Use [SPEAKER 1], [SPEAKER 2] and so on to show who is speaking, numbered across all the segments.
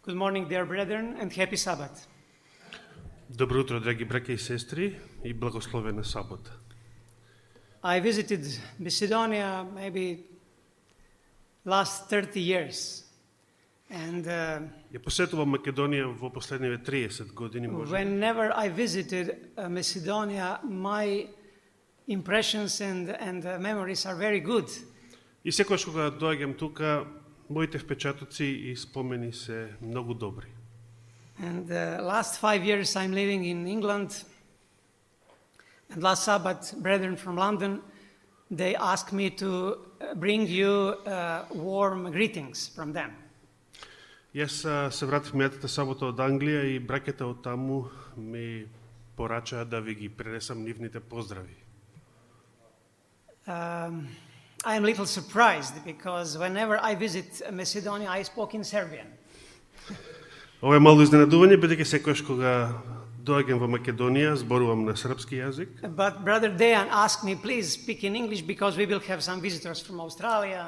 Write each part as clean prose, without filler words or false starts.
[SPEAKER 1] Good morning, dear brethren, and happy Sabbath.
[SPEAKER 2] Добро утро, драги браќа и сестри, и благословена сабота.
[SPEAKER 1] I visited Macedonia maybe last 30 years. And
[SPEAKER 2] Ја посетувам Македонија во последниве 30 години, може.
[SPEAKER 1] whenever I visited Macedonia, my impressions and memories are very good.
[SPEAKER 2] И секогаш кога доаѓам тука, моите впечатоци и спомени се многу добри.
[SPEAKER 1] And last 5 years I'm living in England. And last Sabbath, brethren from London, they asked me to bring you warm greetings from them.
[SPEAKER 2] Јас се вратив мејатата сабота од Англија и браќата од таму ми порачаа да ви ги пренесам нивните поздрави.
[SPEAKER 1] I am a little surprised because whenever I visit Macedonia, I spoke in Serbian.
[SPEAKER 2] Ова е мало изненадување, бидејќи секогаш кога доаѓам во Македонија, зборувам на српски јазик.
[SPEAKER 1] But Brother Dejan asked me, please speak in English because we will have some visitors from Australia.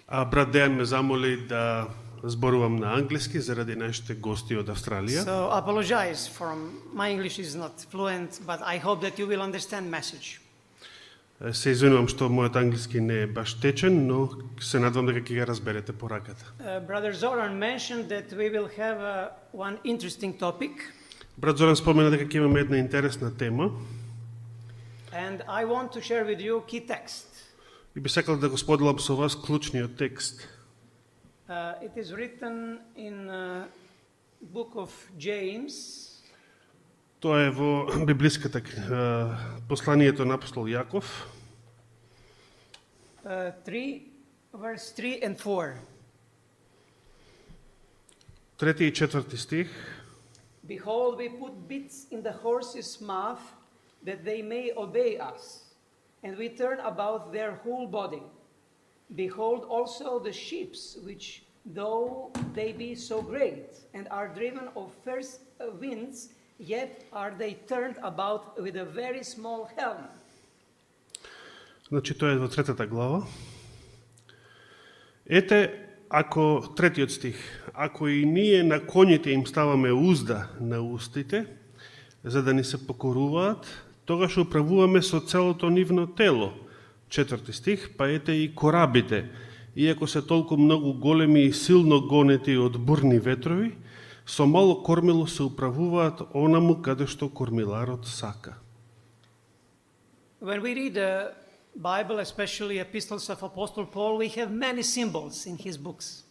[SPEAKER 2] А брат Дејан ме замоли да зборувам на англиски заради нашите гости од Австралија.
[SPEAKER 1] So apologize for my English is not fluent, but I hope that you will understand message.
[SPEAKER 2] Се извинувам што мојот англиски не е баш течен, но се надвам дека ќе ја разберете пораката.
[SPEAKER 1] Brother Zoran mentioned that we will have one interesting topic.
[SPEAKER 2] Брат Зоран спомена дека ќе имаме една интересна тема.
[SPEAKER 1] And I want to share with you key text.
[SPEAKER 2] И би сакал да го споделам со вас клучниот текст.
[SPEAKER 1] It is written in book of James.
[SPEAKER 2] Тоа е во библиската посланието на апостол Јаков.
[SPEAKER 1] 3, verse 3 and 4.
[SPEAKER 2] Трети и четврти стих.
[SPEAKER 1] Behold, we put bits in the horses' mouth that they may obey us, and we turn about their whole body. Behold also the ships, which though they be so great, and are driven of fierce winds, yet are they turned about with a very small helm.
[SPEAKER 2] Значи тоа е во третата глава. Ете, ако третиот стих, ако и ние на коњите им ставаме узда на устите, за да ни се покоруваат, тогаш управуваме со целото нивно тело. Четврти стих, па ете и корабите, иако се толку многу големи и силно гонети од бурни ветрови, со мало кормило се управуваат онаму каде што кормиларот сака.
[SPEAKER 1] When we read the Bible, especially epistles of Apostle Paul, we have many symbols in his books.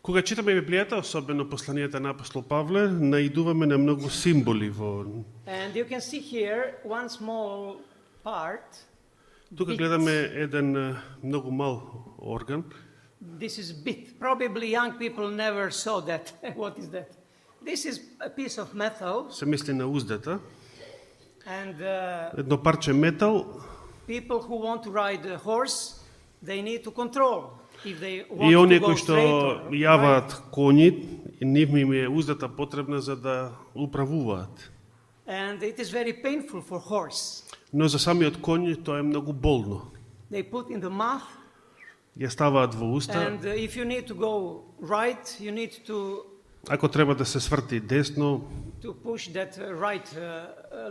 [SPEAKER 2] Кога читаме Библијата, особено посланијата на апостол Павле, наидуваме на многу символи во.
[SPEAKER 1] And you can see here one small part.
[SPEAKER 2] Тука гледаме еден многу мал орган.
[SPEAKER 1] This is bit. Probably young people never saw that. What is that? This is a piece of metal.
[SPEAKER 2] Се мисли на уздата.
[SPEAKER 1] And
[SPEAKER 2] Едно парче метал.
[SPEAKER 1] people who want to ride a horse, they need to control if they want
[SPEAKER 2] И
[SPEAKER 1] to
[SPEAKER 2] оние
[SPEAKER 1] go
[SPEAKER 2] кои
[SPEAKER 1] straight
[SPEAKER 2] што
[SPEAKER 1] or
[SPEAKER 2] јаваат коњи, нив им е уздата потребна за да управуваат.
[SPEAKER 1] And it is very painful for horse.
[SPEAKER 2] Но за самиот коњ тоа е многу болно.
[SPEAKER 1] They put in the mouth,
[SPEAKER 2] Ја ставаат во уста.
[SPEAKER 1] and if you need to go right, you need to
[SPEAKER 2] Ако треба да се сврти десно,
[SPEAKER 1] push that right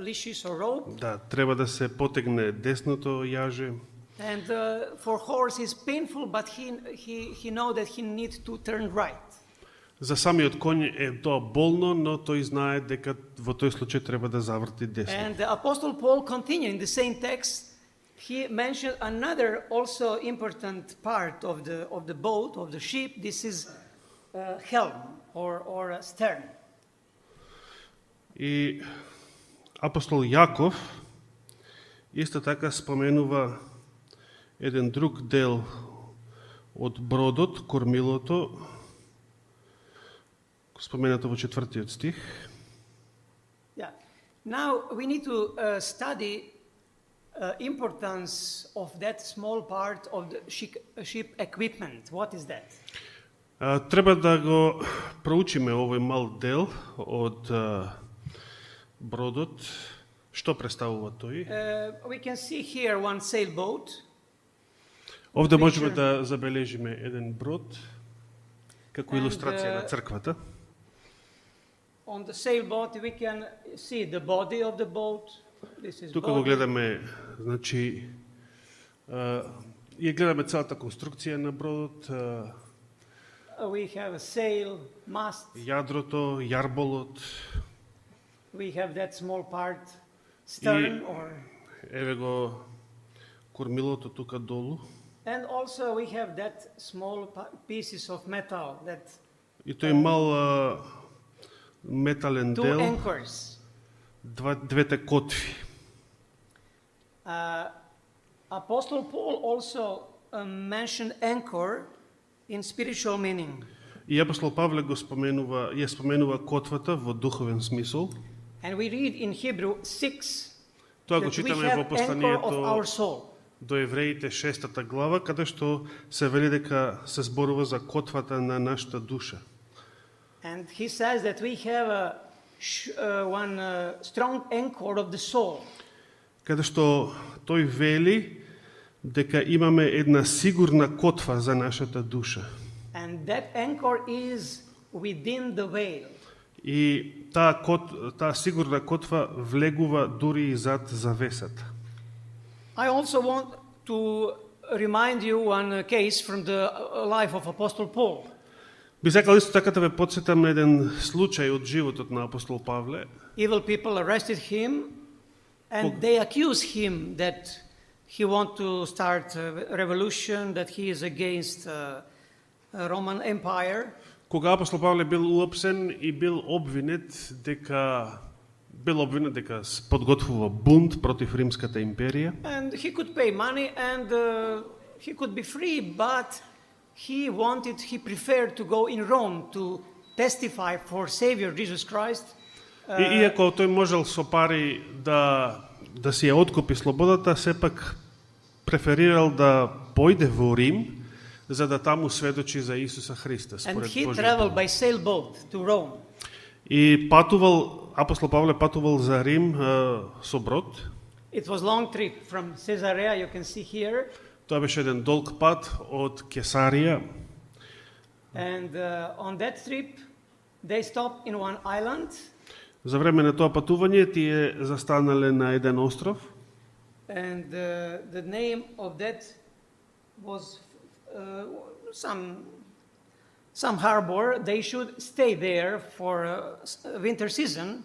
[SPEAKER 1] leashes or rope.
[SPEAKER 2] да, треба да се потегне десното јаже.
[SPEAKER 1] And for horse is painful, but he know that he needs to turn right.
[SPEAKER 2] За самиот коњ е тоа болно, но тој знае дека во тој случај треба да заврти десно.
[SPEAKER 1] And the Apostle Paul continued in the same text. He mentioned another also important part of the boat, of the ship. This is helm or a stern.
[SPEAKER 2] И апостол Јаков исто така споменува еден друг дел од бродот, кормилото, споменато во четвртиот стих.
[SPEAKER 1] Yeah. Now we need to study importance of that small part of the ship equipment. What is that?
[SPEAKER 2] Треба да го проучиме овој мал дел од бродот. Што представува тој?
[SPEAKER 1] We can see here one sailboat.
[SPEAKER 2] Овде можеме да забележиме еден брод како илустрација на црквата.
[SPEAKER 1] On the sailboat, we can see the body of the boat. This is
[SPEAKER 2] Тука го
[SPEAKER 1] body.
[SPEAKER 2] гледаме, значи, ја гледаме целата конструкција на бродот,
[SPEAKER 1] We have a sail, mast.
[SPEAKER 2] јадрото, јарболот,
[SPEAKER 1] We have that small part, stern,
[SPEAKER 2] И-
[SPEAKER 1] or
[SPEAKER 2] еве го кормилото тука долу.
[SPEAKER 1] and also we have that small pieces of metal, that
[SPEAKER 2] И тој мал метален
[SPEAKER 1] two
[SPEAKER 2] дел,
[SPEAKER 1] anchors.
[SPEAKER 2] двете котви.
[SPEAKER 1] Apostle Paul also mentioned anchor in spiritual meaning.
[SPEAKER 2] И апостол Павле го споменува, ја споменува котвата во духовен смисол.
[SPEAKER 1] And we read in Hebrew 6
[SPEAKER 2] Тоа го
[SPEAKER 1] that we
[SPEAKER 2] читаме во
[SPEAKER 1] have anchor of our
[SPEAKER 2] посланието
[SPEAKER 1] soul.
[SPEAKER 2] до евреите 6 глава, каде што се вели дека се зборува за котвата на нашата душа.
[SPEAKER 1] And he says that we have one strong anchor of the soul.
[SPEAKER 2] Каде што тој вели дека имаме една сигурна котва за нашата душа.
[SPEAKER 1] And that anchor is within the veil.
[SPEAKER 2] И таа сигурна котва влегува дури и зад завесата.
[SPEAKER 1] I also want to remind you one case from the life of Apostle Paul.
[SPEAKER 2] Би сакал исто така да ве потсетам на еден случај од животот на апостол Павле.
[SPEAKER 1] Evil people arrested him and they accused him that he want to start a revolution, that he is against Roman Empire.
[SPEAKER 2] Кога апостол Павле бил уапсен и бил обвинет дека подготвува бунт против Римската империја.
[SPEAKER 1] And he could pay money and he could be free, but he preferred to go in Rome to testify for Savior Jesus Christ.
[SPEAKER 2] И иако тој можел со пари да си ја откупи слободата, сепак преферирал да појде во Рим, за да таму сведочи за Исуса Христа,
[SPEAKER 1] And
[SPEAKER 2] според
[SPEAKER 1] he
[SPEAKER 2] Божиот
[SPEAKER 1] traveled
[SPEAKER 2] план.
[SPEAKER 1] by sailboat to Rome.
[SPEAKER 2] И апостол Павле патувал за Рим со брод.
[SPEAKER 1] It was long trip from Caesarea, you can see here.
[SPEAKER 2] Тоа беше еден долг пат од Кесарија.
[SPEAKER 1] And on that trip, they stopped in one island.
[SPEAKER 2] За време на тоа патување тие застанале на еден остров.
[SPEAKER 1] And the name of that was some harbor. They should stay there for winter season.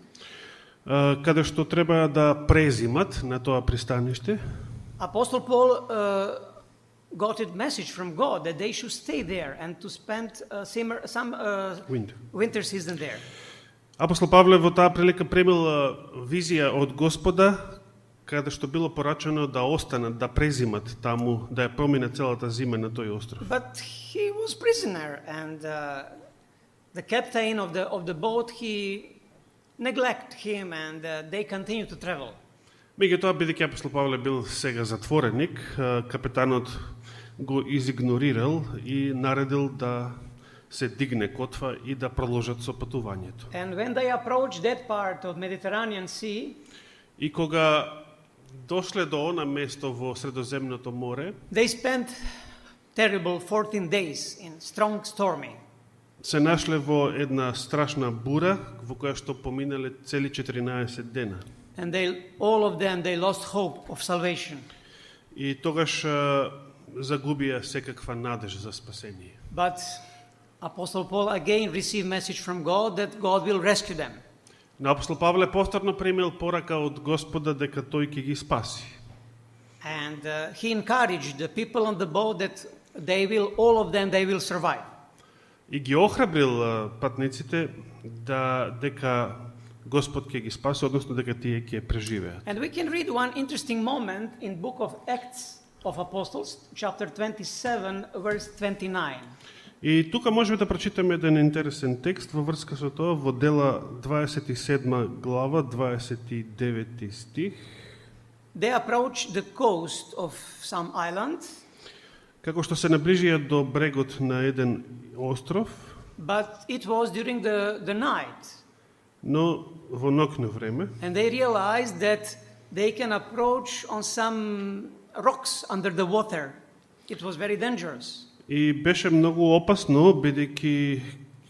[SPEAKER 2] Каде што треба да презимат на тоа пристаниште.
[SPEAKER 1] Apostle Paul got a message from God that they should stay there and to spend some winter season there.
[SPEAKER 2] Апостол Павле во таа прилика примил визија од Господа, каде што било порачено да останат, да презимат таму, да ја проминат целата зима на тој остров.
[SPEAKER 1] But he was prisoner, and the captain of the boat, he neglected him, and they continued to travel.
[SPEAKER 2] Меѓутоа, бидејќи апостол Павле бил сега затвореник, капетанот го изигнорирал и наредил да се дигне котва и да продолжат со патувањето.
[SPEAKER 1] And when they approached that part of Mediterranean Sea,
[SPEAKER 2] И кога дошле до она место во Средоземното море,
[SPEAKER 1] they spent terrible 14 days in strong storming.
[SPEAKER 2] се нашле во една страшна бура во која што поминале цели 14 дена.
[SPEAKER 1] And all of them, they lost hope of salvation.
[SPEAKER 2] И тогаш загубија секаква надеж за спасение.
[SPEAKER 1] But Apostle Paul again received message from God that God will rescue them.
[SPEAKER 2] Но апостол Павле повторно примил порака од Господа дека тој ќе ги спаси.
[SPEAKER 1] And he encouraged the people on the boat that all of them will survive.
[SPEAKER 2] И ги охрабрил патниците дека Господ ќе ги спаси, односно дека тие ќе преживеат.
[SPEAKER 1] And we can read one interesting moment in book of Acts of Apostles, chapter 27, verse 29.
[SPEAKER 2] И тука можеме да прочитаме еден интересен текст во врска со тоа во Дела 27 глава 29 стих.
[SPEAKER 1] They approached the coast of some island,
[SPEAKER 2] Како што се наближија до брегот на еден остров,
[SPEAKER 1] but it was during the night.
[SPEAKER 2] но во ноќно време,
[SPEAKER 1] And they realized that they can approach on some rocks under the water. It was very dangerous.
[SPEAKER 2] и беше многу опасно, бидејќи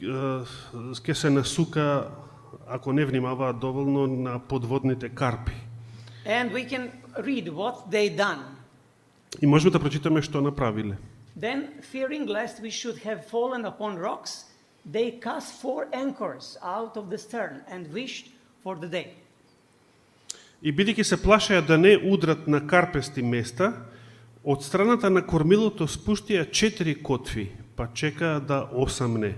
[SPEAKER 2] ќе се насука ако не внимаваат доволно на подводните карпи.
[SPEAKER 1] And we can read what they done.
[SPEAKER 2] И можеме да прочитаме што направиле.
[SPEAKER 1] Then, fearing lest we should have fallen upon rocks, they cast 4 anchors out of the stern and wished for the day.
[SPEAKER 2] И бидејќи се плашеа да не удрат на карпести места, од страната на кормилото спуштија 4 котви, па чекаа да осамне.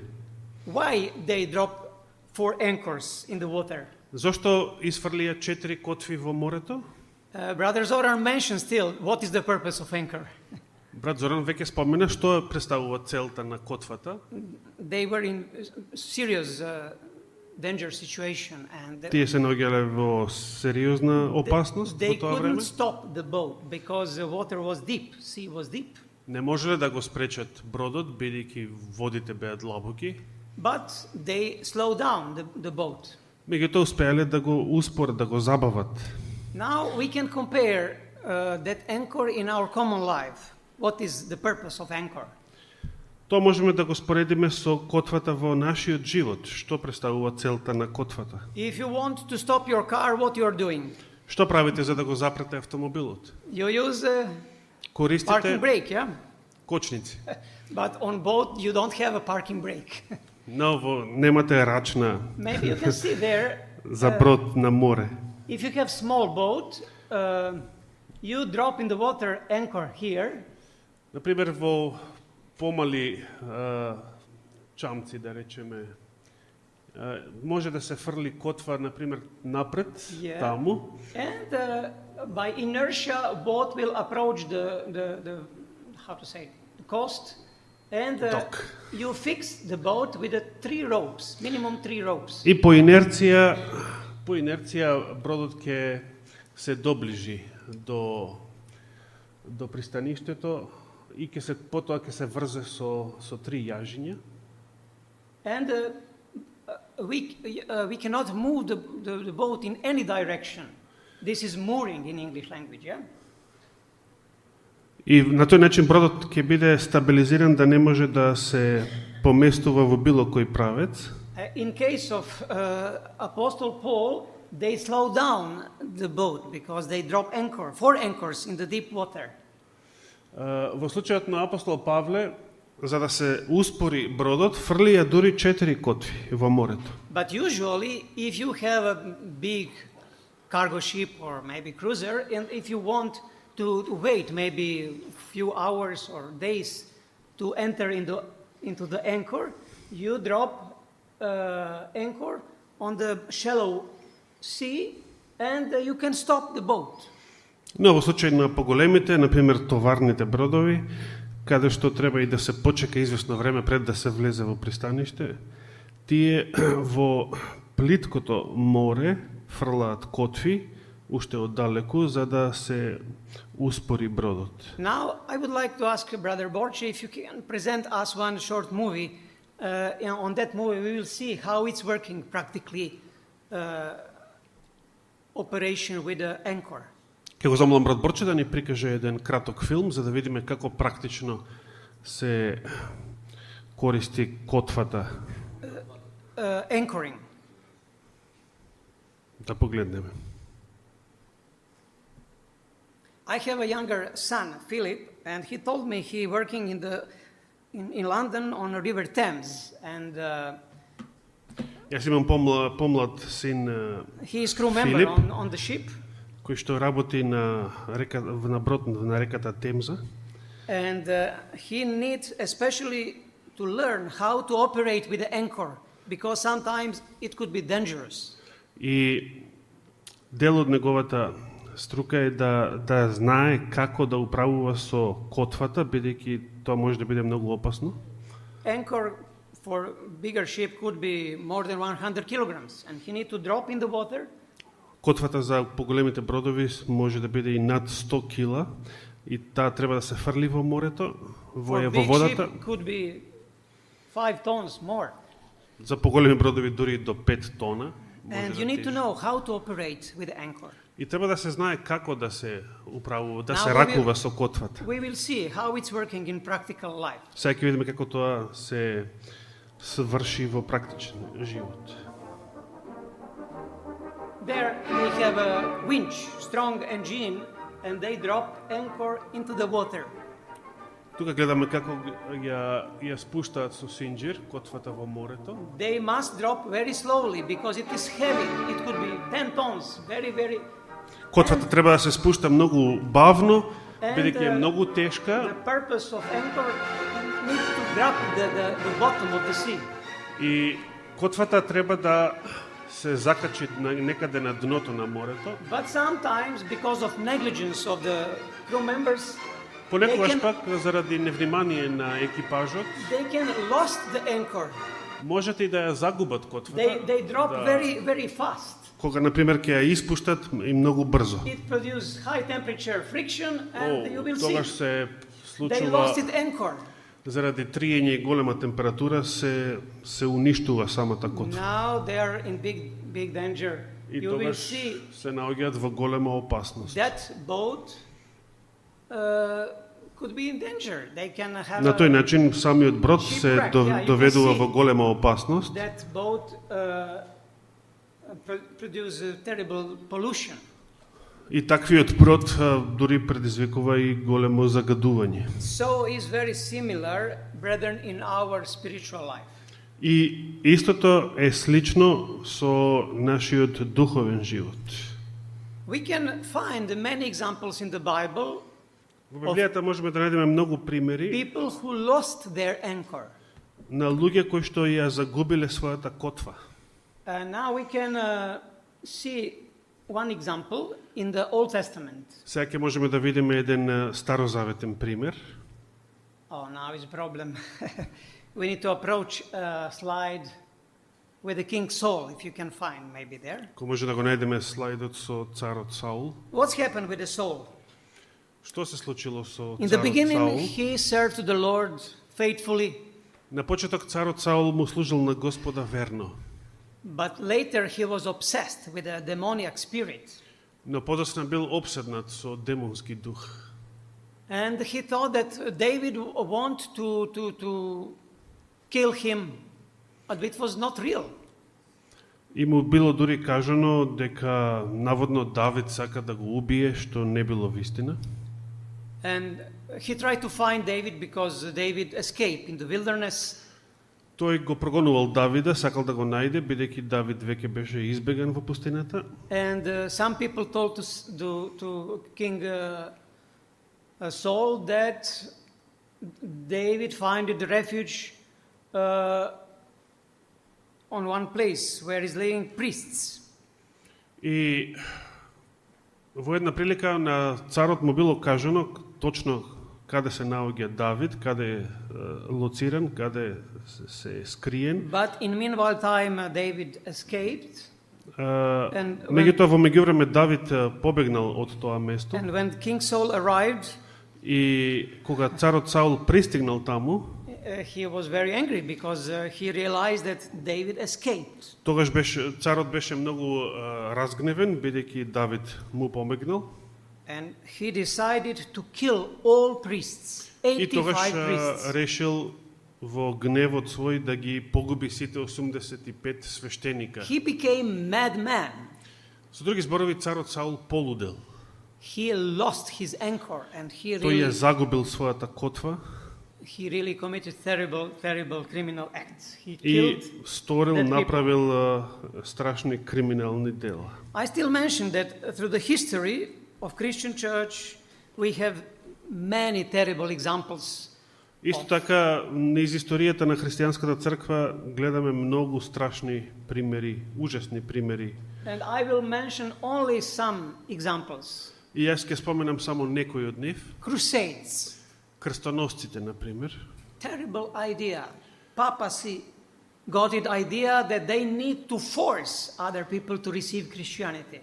[SPEAKER 1] Why they dropped 4 anchors in the water?
[SPEAKER 2] Зошто изфрлија 4 котви во морето?
[SPEAKER 1] Brother Zoran mentioned still what is the purpose of anchor.
[SPEAKER 2] Брат Зоран веќе спомена што представува целта на котвата.
[SPEAKER 1] They were in serious danger situation and
[SPEAKER 2] Тие се наоѓале во сериозна опасност
[SPEAKER 1] they
[SPEAKER 2] во тоа време.
[SPEAKER 1] couldn't stop the boat because the water was deep, sea was deep.
[SPEAKER 2] Не можеле да го спречат бродот, бидејќи водите беа длабоки.
[SPEAKER 1] But they slowed down the boat.
[SPEAKER 2] Меѓутоа успеале да го успорат, да го забават.
[SPEAKER 1] Now we can compare that anchor in our common life. What is the purpose of anchor?
[SPEAKER 2] Тоа можеме да го споредиме со котвата во нашиот живот. Што представува целта на котвата?
[SPEAKER 1] If you want to stop your car, what you are doing?
[SPEAKER 2] Што правите за да го запрете автомобилот?
[SPEAKER 1] You use a parking
[SPEAKER 2] Користите
[SPEAKER 1] brake, yeah?
[SPEAKER 2] кочници.
[SPEAKER 1] But on boat you don't have a parking brake.
[SPEAKER 2] Но немате рачна
[SPEAKER 1] Maybe you can see there.
[SPEAKER 2] за брод на море.
[SPEAKER 1] If you have small boat, you drop in the water anchor here,
[SPEAKER 2] Например, во помали чамци, да речеме, може да се фрли котва, например, напред,
[SPEAKER 1] Yeah.
[SPEAKER 2] таму,
[SPEAKER 1] and by inertia, boat will approach the how to say, the coast, and
[SPEAKER 2] Dock.
[SPEAKER 1] you fix the boat with 3 ropes, minimum 3 ropes.
[SPEAKER 2] и по инерција бродот ќе се доближи до пристаништето и потоа ќе се врзе со 3 јажиња.
[SPEAKER 1] And we cannot move the boat in any direction. This is mooring in English language, yeah?
[SPEAKER 2] И на тој начин бродот ќе биде стабилизиран да не може да се поместува во било кој правец.
[SPEAKER 1] In case of Apostle Paul, they slow down the boat because they drop 4 anchors in the deep water.
[SPEAKER 2] Во случајот на апостол Павле, за да се успори бродот, фрлија дури 4 котви во морето.
[SPEAKER 1] But usually, if you have a big cargo ship or maybe cruiser, and if you want to wait maybe a few hours or days to enter into the anchor, you drop anchor on the shallow sea and you can stop the boat.
[SPEAKER 2] Но во случај на поголемите, например товарните бродови, каде што треба и да се почека извесно време пред да се влезе во пристаниште, тие во плиткото море фрлаат котви уште оддалеку за да се успори бродот.
[SPEAKER 1] Now, I would like to ask Brother Borche if you can present us one short movie. On that movie, we will see how it's working practically, operation with the anchor.
[SPEAKER 2] Ке го замолам брат Борче да ни прикаже еден краток филм за да видиме како практично се користи котвата.
[SPEAKER 1] Anchoring.
[SPEAKER 2] Да погледнеме.
[SPEAKER 1] I have a younger son, Philip, and he told me he working in London on the River Thames, and
[SPEAKER 2] Јас имам помлад син
[SPEAKER 1] he is crew member
[SPEAKER 2] Philip,
[SPEAKER 1] on the ship,
[SPEAKER 2] кој што работи на брод на реката Темза.
[SPEAKER 1] and he needs especially to learn how to operate with the anchor, because sometimes it could be dangerous.
[SPEAKER 2] И дел од неговата струка е да знае како да управува со котвата, бидејќи тоа може да биде многу опасно.
[SPEAKER 1] Anchor for bigger ship could be more than 100 kilograms, and he need to drop in the water.
[SPEAKER 2] Котвата за поголемите бродови може да биде и над 100 кила и таа треба да се фрли во морето, во
[SPEAKER 1] For big
[SPEAKER 2] водата.
[SPEAKER 1] ship could be 5 tons more.
[SPEAKER 2] За поголеми бродови дури до 5 тона.
[SPEAKER 1] And you need to know how to operate with the anchor.
[SPEAKER 2] И треба да се знае како да се управува, да се
[SPEAKER 1] Now we
[SPEAKER 2] ракува
[SPEAKER 1] will-
[SPEAKER 2] со котвата.
[SPEAKER 1] We will see how it's working in practical life.
[SPEAKER 2] Сега ќе видиме како тоа се врши во практичен живот.
[SPEAKER 1] There they have a winch, strong engine, and they drop anchor into the water.
[SPEAKER 2] Тука гледаме како ја спуштаат со синџир котвата во морето.
[SPEAKER 1] They must drop very slowly because it is heavy. It could be 10 tons, very.
[SPEAKER 2] Котвата треба да се спушта многу бавно,
[SPEAKER 1] And,
[SPEAKER 2] бидејќи е многу
[SPEAKER 1] The
[SPEAKER 2] тешка
[SPEAKER 1] purpose of anchor needs to grab the bottom of the sea.
[SPEAKER 2] и котвата треба да се закачи некаде на дното на морето.
[SPEAKER 1] But sometimes, because of negligence of the crew members,
[SPEAKER 2] Понекогаш
[SPEAKER 1] They can-
[SPEAKER 2] пак заради невнимание на екипажот,
[SPEAKER 1] they can lost the anchor.
[SPEAKER 2] можете и да ја загубат котвата.
[SPEAKER 1] They drop
[SPEAKER 2] Да.
[SPEAKER 1] very fast.
[SPEAKER 2] Кога на пример ќе ја испуштат и многу брзо.
[SPEAKER 1] It produces high temperature friction, and you will
[SPEAKER 2] Тогаш
[SPEAKER 1] see
[SPEAKER 2] се
[SPEAKER 1] they
[SPEAKER 2] случува
[SPEAKER 1] lost it anchor.
[SPEAKER 2] заради триење и голема температура се уништува самата котва.
[SPEAKER 1] Now they are in big danger.
[SPEAKER 2] И
[SPEAKER 1] You will
[SPEAKER 2] тогаш
[SPEAKER 1] see
[SPEAKER 2] се наоѓаат во голема опасност.
[SPEAKER 1] that boat could be in danger. They can have
[SPEAKER 2] На тој начин самиот брод се
[SPEAKER 1] Shipwreck, yeah, you can
[SPEAKER 2] доведува
[SPEAKER 1] see.
[SPEAKER 2] во голема опасност
[SPEAKER 1] that boat produce terrible pollution.
[SPEAKER 2] и таквиот брод дури предизвикува и големо загадување.
[SPEAKER 1] So is very similar, brethren, in our spiritual life.
[SPEAKER 2] И истото е слично со нашиот духовен живот.
[SPEAKER 1] We can find many examples in the Bible,
[SPEAKER 2] Во Библијата можеме да најдеме многу примери
[SPEAKER 1] people who lost their anchor.
[SPEAKER 2] на луѓе кои што ја загубиле својата котва.
[SPEAKER 1] Now we can see one example in the Old Testament.
[SPEAKER 2] Сега ќе можеме да видиме еден старозаветен пример.
[SPEAKER 1] Oh, now is a problem. We need to approach a slide with the King Saul, if you can find maybe there.
[SPEAKER 2] Кој може да го најдеме слайдот со царот Саул.
[SPEAKER 1] What's happened with the Saul?
[SPEAKER 2] Што се случило со
[SPEAKER 1] In the
[SPEAKER 2] царот
[SPEAKER 1] beginning,
[SPEAKER 2] Саул?
[SPEAKER 1] he served to the Lord faithfully,
[SPEAKER 2] На почеток царот Саул му служил на Господа верно,
[SPEAKER 1] but later he was obsessed with a demoniac spirit.
[SPEAKER 2] но подосна бил обседнат со демонски дух.
[SPEAKER 1] And he thought that David want to kill him, but it was not real.
[SPEAKER 2] И му било дури кажано дека наводно Давид сака да го убие, што не било вистина.
[SPEAKER 1] And he tried to find David because David escaped in the wilderness.
[SPEAKER 2] Тој го прогонувал Давида, сакал да го најде, бидејќи Давид веќе беше избеган во пустината.
[SPEAKER 1] And some people told to King Saul that David finded refuge on one place where is laying priests.
[SPEAKER 2] И во една прилика на царот му било кажано точно каде се наоѓа Давид, каде е лоциран, каде се скриен.
[SPEAKER 1] But in meanwhile time David escaped. And
[SPEAKER 2] Меѓутоа во меѓувреме Давид побегнал од тоа место
[SPEAKER 1] And when King Saul arrived,
[SPEAKER 2] и кога царот Саул пристигнал таму,
[SPEAKER 1] he was very angry because he realized that David escaped.
[SPEAKER 2] тогаш царот беше многу разгневен бидејќи Давид му помогнал.
[SPEAKER 1] And he decided to kill all priests,
[SPEAKER 2] И тогаш
[SPEAKER 1] 85 priests.
[SPEAKER 2] решил во гневот свој да ги погуби сите 85 свештеника.
[SPEAKER 1] He became madman.
[SPEAKER 2] Со други зборови, царот Саул полудел.
[SPEAKER 1] He lost his anchor and
[SPEAKER 2] Тој ја загубил својата котва
[SPEAKER 1] he really committed terrible criminal acts. He
[SPEAKER 2] и
[SPEAKER 1] killed.
[SPEAKER 2] сторил,
[SPEAKER 1] that people.
[SPEAKER 2] направил страшни криминални дела.
[SPEAKER 1] I still mention that through the history of Christian church, we have many terrible examples.
[SPEAKER 2] Исто така, низ историјата на христијанската црква гледаме многу страшни примери, ужасни примери.
[SPEAKER 1] And I will mention only some examples.
[SPEAKER 2] И јас ќе споменам само некои од нив.
[SPEAKER 1] Crusades.
[SPEAKER 2] Крстоносците, например.
[SPEAKER 1] Terrible idea. Papacy got it idea that they need to force other people to receive Christianity.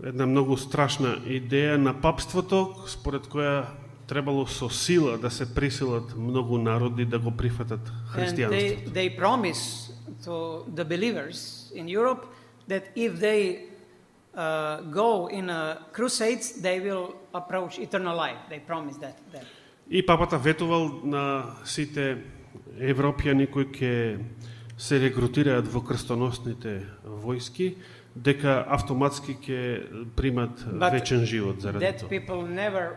[SPEAKER 2] Една многу страшна идеја на папството, според која требало со сила да се присилат многу народи да го прифатат
[SPEAKER 1] And
[SPEAKER 2] христијанството.
[SPEAKER 1] they promise to the believers in Europe that if they go in crusades, they will approach eternal life. They promise that.
[SPEAKER 2] И папата ветувал на сите европјани кои ќе се рекрутираат во крстоносните војски, дека автоматски ќе примат
[SPEAKER 1] But
[SPEAKER 2] вечен живот заради
[SPEAKER 1] that
[SPEAKER 2] тоа.
[SPEAKER 1] people never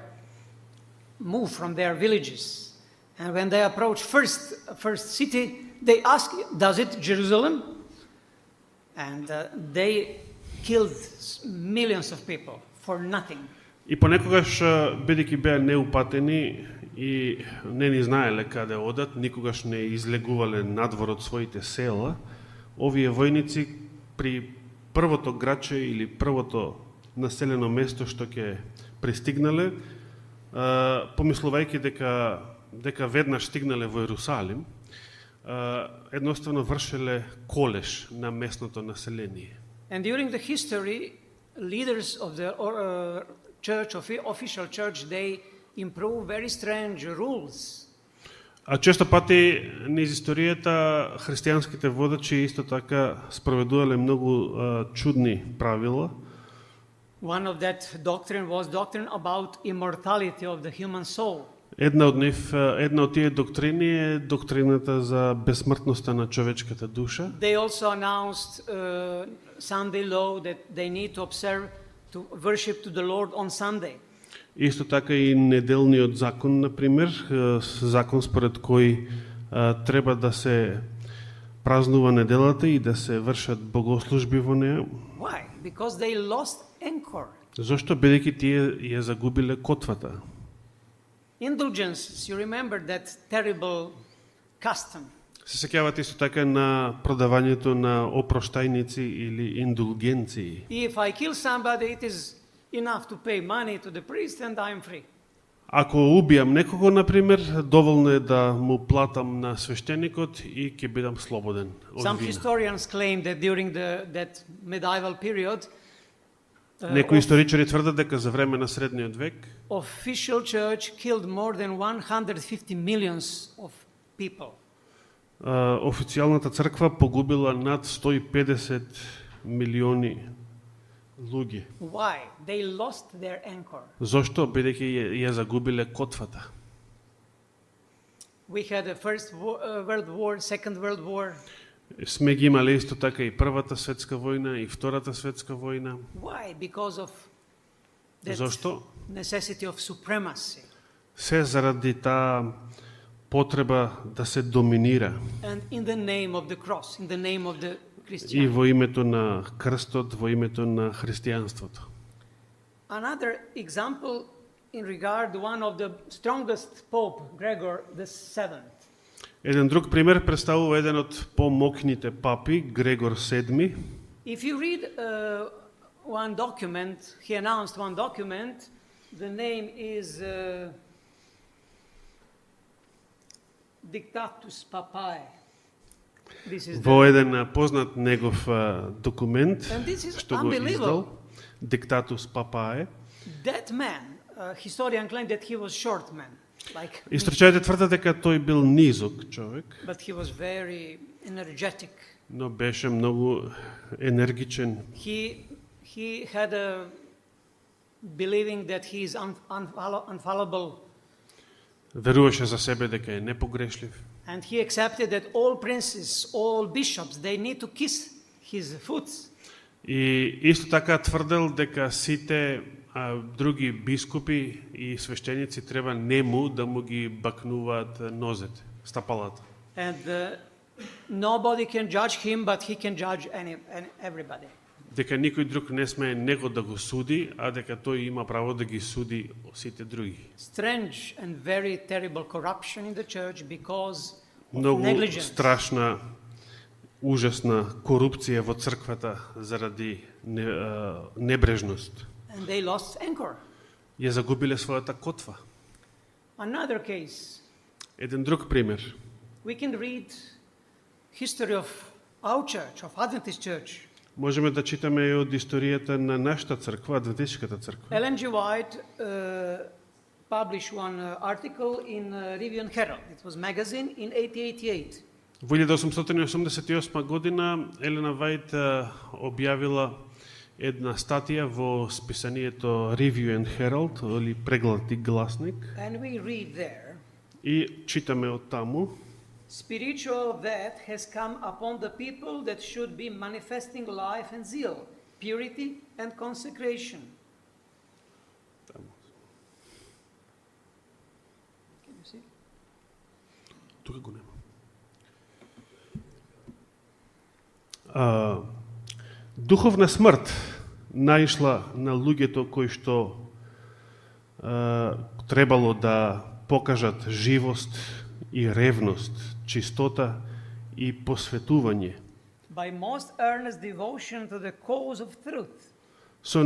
[SPEAKER 1] move from their villages. And when they approach first city, they ask, does it Jerusalem? And they killed millions of people for nothing.
[SPEAKER 2] И понекогаш, бидејќи беа неупатени и не ни знаеле каде одат, никогаш не излегувале надвор од своите села, овие војници при првото градче или првото населено место што ќе пристигнале, помислувајќи дека веднаш стигнале во Ерусалим, едноставно вршеле колеш на местното население.
[SPEAKER 1] And during the history, leaders of the church, official church, they improve very strange rules.
[SPEAKER 2] А често пати низ историјата христијанските водачи исто така спроведувале многу чудни правила.
[SPEAKER 1] One of that doctrine was doctrine about immortality of the human soul.
[SPEAKER 2] Една од тие доктрини е доктрината за безсмртноста на човечката душа.
[SPEAKER 1] They also announced Sunday law that they need to observe to worship to the Lord on Sunday.
[SPEAKER 2] Исто така и неделниот закон, например, закон според кој треба да се празнува неделата и да се вршат богослужби во неа.
[SPEAKER 1] Why? Because they lost anchor.
[SPEAKER 2] Зошто? Бидејќи тие ја загубиле котвата.
[SPEAKER 1] Indulgences, you remember that terrible custom.
[SPEAKER 2] Се сеќавате исто така на продавањето на опроштајници или индулгенции.
[SPEAKER 1] If I kill somebody, it is enough to pay money to the priest and I'm free.
[SPEAKER 2] Ако убијам некого, например, доволно е да му платам на свештеникот и ќе бидам слободен од
[SPEAKER 1] Some
[SPEAKER 2] вина.
[SPEAKER 1] historians claim that during that medieval period,
[SPEAKER 2] Некои историчари тврдат дека за време на средниот век
[SPEAKER 1] official church killed more than 150 millions of people.
[SPEAKER 2] Официјалната црква погубила над 150 милиони луѓе.
[SPEAKER 1] Why? They lost their anchor.
[SPEAKER 2] Зошто? Бидејќи ја загубиле котвата.
[SPEAKER 1] We had the First World War, Second World War.
[SPEAKER 2] Сме ги имале исто така и Првата светска војна и Втората светска војна.
[SPEAKER 1] Why? Because of that
[SPEAKER 2] Зошто?
[SPEAKER 1] necessity of supremacy.
[SPEAKER 2] Се заради таа потреба да се доминира
[SPEAKER 1] And in the name of the cross, in the name of the
[SPEAKER 2] и
[SPEAKER 1] Christianity.
[SPEAKER 2] во името на крстот, во името на христијанството.
[SPEAKER 1] Another example in regard one of the strongest Pope, Gregor VII.
[SPEAKER 2] Еден друг пример представува еден од помокните папи, Грегор VII.
[SPEAKER 1] If you read one document, he announced one document, the name is Dictatus Papae. This is
[SPEAKER 2] Во еден познат негов документ,
[SPEAKER 1] And this is
[SPEAKER 2] што го
[SPEAKER 1] unbelievable.
[SPEAKER 2] издал, Dictatus Papae.
[SPEAKER 1] that man, historian claimed that he was short man, like,
[SPEAKER 2] Историчарите тврдат дека тој бил низок човек,
[SPEAKER 1] but he was very energetic.
[SPEAKER 2] но беше многу енергичен.
[SPEAKER 1] He had a believing that he is infallible,
[SPEAKER 2] Веруваше за себе дека е непогрешлив.
[SPEAKER 1] and he accepted that all princes, all bishops, they need to kiss his foot.
[SPEAKER 2] И исто така тврдел дека сите други бискупи и свештеници треба нему да му ги бакнуваат нозете, стапалата.
[SPEAKER 1] And nobody can judge him, but he can judge everybody.
[SPEAKER 2] Дека никој друг не смее него да го суди, а дека тој има право да ги суди сите други.
[SPEAKER 1] Strange and very terrible corruption in the church because of
[SPEAKER 2] Многу
[SPEAKER 1] negligence.
[SPEAKER 2] страшна, ужасна корупција во црквата заради небрежност.
[SPEAKER 1] And they lost anchor.
[SPEAKER 2] Ја загубиле својата котва.
[SPEAKER 1] Another case,
[SPEAKER 2] Еден друг пример.
[SPEAKER 1] we can read history of our church, of Adventist church.
[SPEAKER 2] Можеме да читаме и од историјата на нашата црква, Адвентистичката црква.
[SPEAKER 1] Ellen G. White published one article in Review and Herald. It was magazine in 1888.
[SPEAKER 2] Во 1888 година Елена Вајт објавила една статија во списанието Review and Herald, или преглед и гласник,
[SPEAKER 1] And we read there
[SPEAKER 2] и читаме од таму
[SPEAKER 1] Spiritual death has come upon the people that should be manifesting life and zeal, purity and consecration. Can you see?
[SPEAKER 2] Тука го нема. Духовна смрт наишла на луѓето кои што требало да покажат живост и ревност, чистота и посветување.
[SPEAKER 1] By most earnest devotion to the cause of truth.
[SPEAKER 2] Со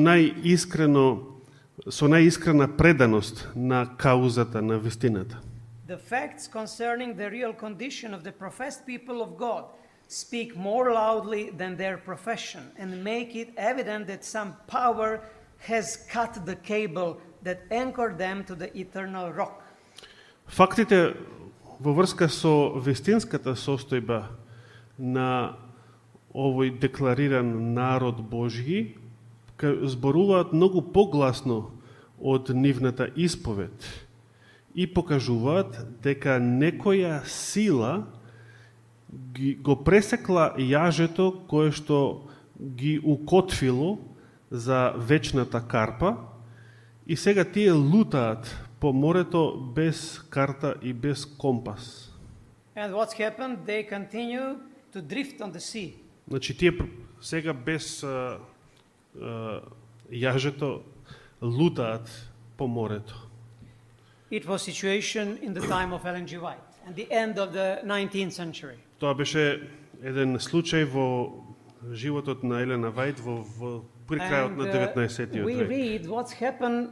[SPEAKER 2] најискрена преданост на каузата на вистината.
[SPEAKER 1] The facts concerning the real condition of the professed people of God speak more loudly than their profession and make it evident that some power has cut the cable that anchored them to the eternal rock.
[SPEAKER 2] Фактите во врска со вистинската состојба на овој деклариран народ Божји зборуваат многу погласно од нивната исповед и покажуваат дека некоја сила го пресекла јажето кое што ги укотвило за вечната карпа и сега тие лутаат по морето без карта и без компас.
[SPEAKER 1] And what's happened? They continue to drift on the sea.
[SPEAKER 2] Значи тие сега без јажето лутаат по морето.
[SPEAKER 1] It was situation in the time of Ellen G. White and the end of the 19th century.
[SPEAKER 2] Тоа беше еден случај во животот на Елена Вајт во при крајот на 19-тиот
[SPEAKER 1] we
[SPEAKER 2] век.
[SPEAKER 1] read what's happened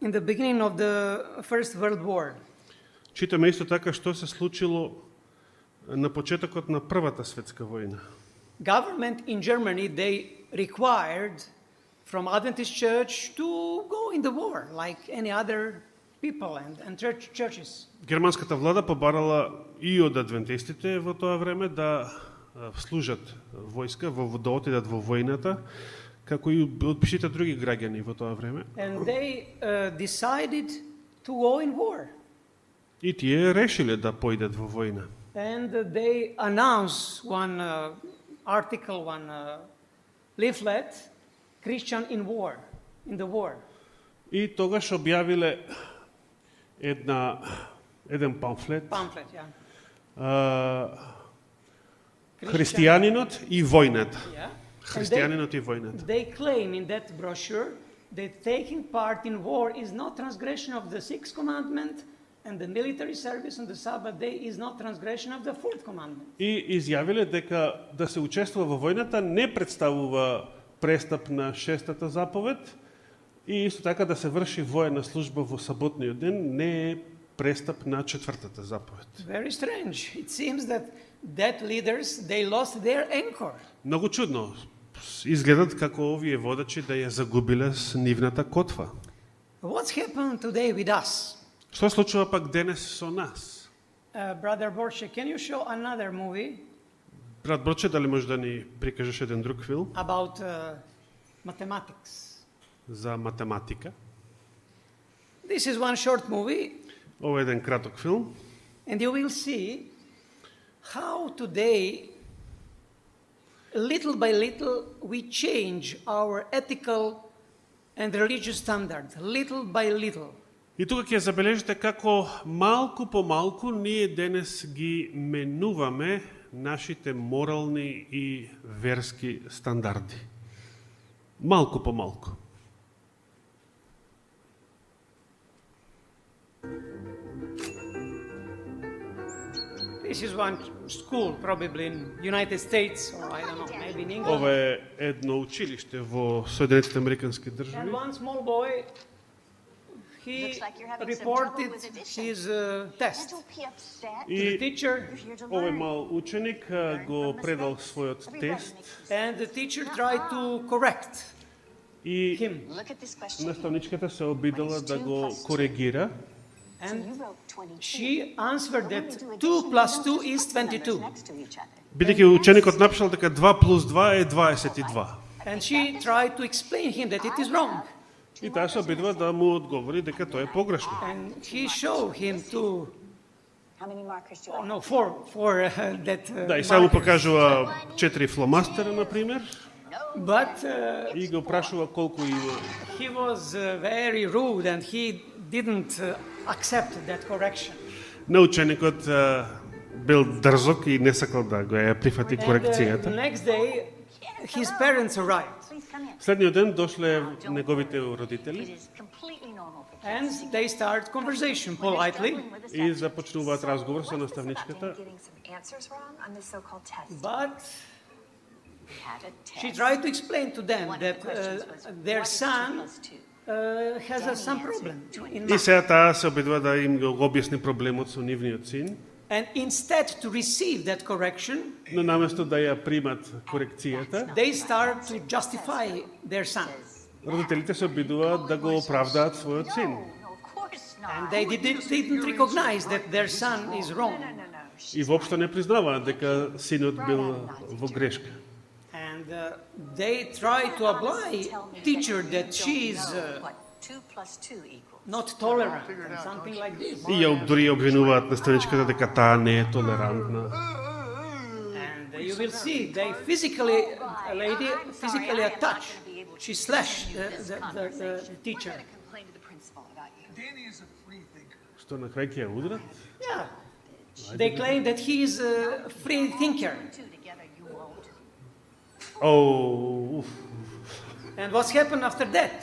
[SPEAKER 1] in the beginning of the First World War.
[SPEAKER 2] Читаме исто така што се случило на почетокот на Првата светска војна.
[SPEAKER 1] Government in Germany, they required from Adventist church to go in the war like any other people and churches.
[SPEAKER 2] Германската влада побарала и од адвентистите во тоа време да служат војска, да отидат во војната, како и од сите други граѓани во тоа време.
[SPEAKER 1] And they decided to go in war.
[SPEAKER 2] И тие решиле да појдат во војна.
[SPEAKER 1] And they announced one article, one leaflet, Christian in war, in the war.
[SPEAKER 2] И тогаш објавиле еден памфлет.
[SPEAKER 1] Pamphlet, yeah.
[SPEAKER 2] Христијанинот и војната.
[SPEAKER 1] Yeah.
[SPEAKER 2] Христијанинот и војната.
[SPEAKER 1] They claim in that brochure that taking part in war is not transgression of the sixth commandment, and the military service on the Sabbath day is not transgression of the fourth commandment.
[SPEAKER 2] И изјавиле дека да се учествува во војната не представува престап на шестата заповед и исто така да се врши војна служба во саботниот ден не е престап на четвртата заповед.
[SPEAKER 1] Very strange. It seems that leaders, they lost their anchor.
[SPEAKER 2] Многу чудно. Изгледат како овие водачи да ја загубиле с нивната котва.
[SPEAKER 1] What's happened today with us?
[SPEAKER 2] Што случува пак денес со нас?
[SPEAKER 1] Brother Borche, can you show another movie
[SPEAKER 2] Брат Броче, дали можеш да ни прикажеш еден друг филм
[SPEAKER 1] about mathematics?
[SPEAKER 2] за математика?
[SPEAKER 1] This is one short movie,
[SPEAKER 2] Ова е еден краток филм.
[SPEAKER 1] and you will see how today, little by little, we change our ethical and religious standards, little by little.
[SPEAKER 2] И тука ќе забележите како малку по малку ние денес ги менуваме нашите морални и верски стандарди. Малку по малку.
[SPEAKER 1] This is one school, probably in United States, or I don't know, maybe in England.
[SPEAKER 2] Ова е едно училиште во Соединетите Американски
[SPEAKER 1] And
[SPEAKER 2] држави.
[SPEAKER 1] one small boy, he
[SPEAKER 3] Looks like you're having some
[SPEAKER 1] reported
[SPEAKER 3] trouble with addition.
[SPEAKER 1] his test
[SPEAKER 3] Don't be upset.
[SPEAKER 1] to the
[SPEAKER 2] И
[SPEAKER 1] teacher,
[SPEAKER 3] You're here to
[SPEAKER 2] овој
[SPEAKER 3] learn.
[SPEAKER 2] мал ученик го предал својот
[SPEAKER 3] Everybody
[SPEAKER 2] тест
[SPEAKER 3] makes
[SPEAKER 1] and the teacher tried to correct
[SPEAKER 2] и
[SPEAKER 1] him.
[SPEAKER 3] Look at this question.
[SPEAKER 2] наставничката се обидела да го коригира.
[SPEAKER 3] So
[SPEAKER 1] And
[SPEAKER 3] you wrote 22.
[SPEAKER 1] she answered
[SPEAKER 3] But when
[SPEAKER 1] that
[SPEAKER 3] we do
[SPEAKER 1] 2
[SPEAKER 3] addition,
[SPEAKER 1] plus
[SPEAKER 3] we
[SPEAKER 1] 2
[SPEAKER 3] don't
[SPEAKER 1] is
[SPEAKER 3] just put the numbers
[SPEAKER 1] 22.
[SPEAKER 3] next to each other.
[SPEAKER 2] Бидејќи ученикот напишал дека 2 плюс 2 е 22.
[SPEAKER 1] And she tried to explain him that it is wrong.
[SPEAKER 2] И таа се обидува да му одговори дека тоа е погрешно.
[SPEAKER 1] And he showed him
[SPEAKER 3] How many markers do I
[SPEAKER 1] Oh,
[SPEAKER 3] have?
[SPEAKER 1] no, four that.
[SPEAKER 2] Да, и само
[SPEAKER 1] markers.
[SPEAKER 2] покажува 4 фломастера, например,
[SPEAKER 1] But
[SPEAKER 2] и го прашува колку има.
[SPEAKER 1] he was very rude and he didn't accept that correction.
[SPEAKER 2] На ученикот бил дрзок и не сакал да го ја прифати
[SPEAKER 1] And the
[SPEAKER 2] корекцијата.
[SPEAKER 1] next day, his parents arrived.
[SPEAKER 3] Please come in.
[SPEAKER 2] Следниот ден дошле неговите родители
[SPEAKER 3] It is completely normal for kids
[SPEAKER 1] And
[SPEAKER 3] to see
[SPEAKER 1] they start conversation politely,
[SPEAKER 3] struggling with this
[SPEAKER 2] и
[SPEAKER 3] text.
[SPEAKER 2] започнуваат разговор со
[SPEAKER 3] What's this
[SPEAKER 2] наставничката.
[SPEAKER 3] about getting some answers wrong on this so-called test?
[SPEAKER 1] but
[SPEAKER 3] We had a test.
[SPEAKER 1] she tried to explain to them
[SPEAKER 3] One of
[SPEAKER 1] that
[SPEAKER 3] the questions was,
[SPEAKER 1] their
[SPEAKER 3] what is 2
[SPEAKER 1] son
[SPEAKER 3] plus 2?
[SPEAKER 1] has some problem in
[SPEAKER 2] И
[SPEAKER 1] math.
[SPEAKER 2] сега таа се обидува да им го објасни проблемот со нивниот син,
[SPEAKER 1] And instead to receive that correction,
[SPEAKER 2] но наместо да ја примат корекцијата,
[SPEAKER 1] they start to justify their son.
[SPEAKER 2] родителите се обидуваат да го оправдаат својот син.
[SPEAKER 3] No, of course
[SPEAKER 1] And
[SPEAKER 3] not.
[SPEAKER 1] they didn't recognize that their son is wrong.
[SPEAKER 3] No.
[SPEAKER 2] И воопшто не признаваат дека синот бил во грешка.
[SPEAKER 1] And they try to apply teacher that she is
[SPEAKER 3] What 2 plus 2 equals.
[SPEAKER 1] not tolerant and something like this.
[SPEAKER 2] И ја дури обвинуваат наставничката дека таа не е толерантна.
[SPEAKER 1] And you will see they physically, a lady physically attached. She slashed the teacher.
[SPEAKER 3] I'm going to complain to the principal about you.
[SPEAKER 4] Danny is a free thinker.
[SPEAKER 2] Што на крај ќе ја удрат?
[SPEAKER 1] Yeah. They claim that he is a free thinker.
[SPEAKER 3] 2 together you won't.
[SPEAKER 2] Оу, уф.
[SPEAKER 1] And what's happened after that?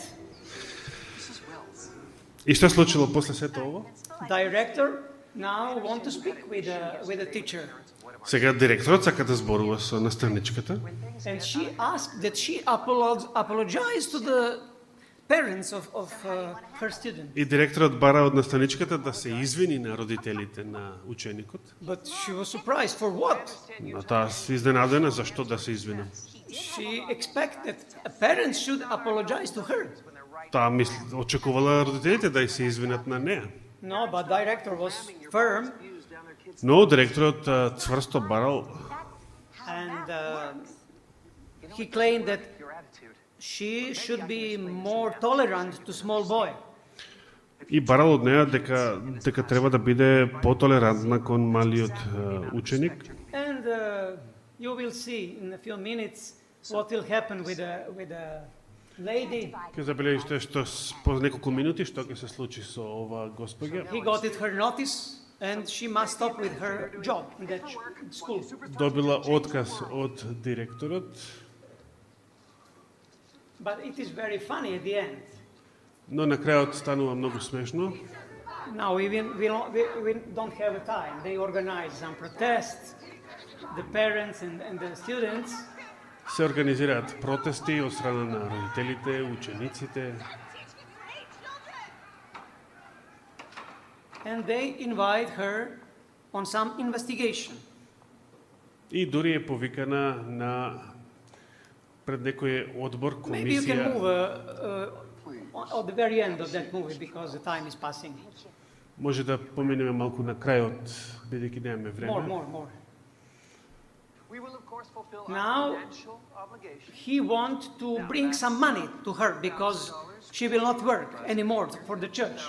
[SPEAKER 3] Mrs. Wills.
[SPEAKER 2] И што случило после сето ово?
[SPEAKER 1] Director now want to speak with the teacher.
[SPEAKER 2] Сега директорот сака да зборува со наставничката
[SPEAKER 1] And she asked that she apologize to the parents of her student.
[SPEAKER 2] и директорот бара од наставничката да се извини на родителите на ученикот.
[SPEAKER 1] But she was surprised for what?
[SPEAKER 2] Но таа се изненадена зашто да се извини.
[SPEAKER 1] She expected parents should apologize to her.
[SPEAKER 2] Таа очекувала родителите да се извинат на неа.
[SPEAKER 1] No, but director was firm
[SPEAKER 2] Но директорот цврсто барал
[SPEAKER 1] and he claimed that she should be more tolerant to small boy.
[SPEAKER 2] и барал од неа дека треба да биде потолерантна кон малиот ученик.
[SPEAKER 1] And you will see in a few minutes what will happen with the lady.
[SPEAKER 2] Ќе забележите што по неколку минути што ќе се случи со ова госпоѓа.
[SPEAKER 1] He got it her notice and she must stop with her job in that school.
[SPEAKER 2] Добила отказ од директорот,
[SPEAKER 1] But it is very funny at the end.
[SPEAKER 2] но на крајот станува многу смешно.
[SPEAKER 1] Now we don't have time. They organize some protests, the parents and the students.
[SPEAKER 2] Се организираат протести од страна на родителите, учениците
[SPEAKER 1] And they invite her on some investigation.
[SPEAKER 2] и дури е повикана на пред некој одбор,
[SPEAKER 1] Maybe you can move
[SPEAKER 2] комисија.
[SPEAKER 1] at the very end of that movie because the time is passing.
[SPEAKER 2] Може да поминеме малку на крајот, бидејќи немаме време.
[SPEAKER 1] More.
[SPEAKER 4] We will, of course, fulfill
[SPEAKER 1] Now-
[SPEAKER 4] our financial obligation.
[SPEAKER 1] He wants to bring some money to her because she will not work anymore for the church.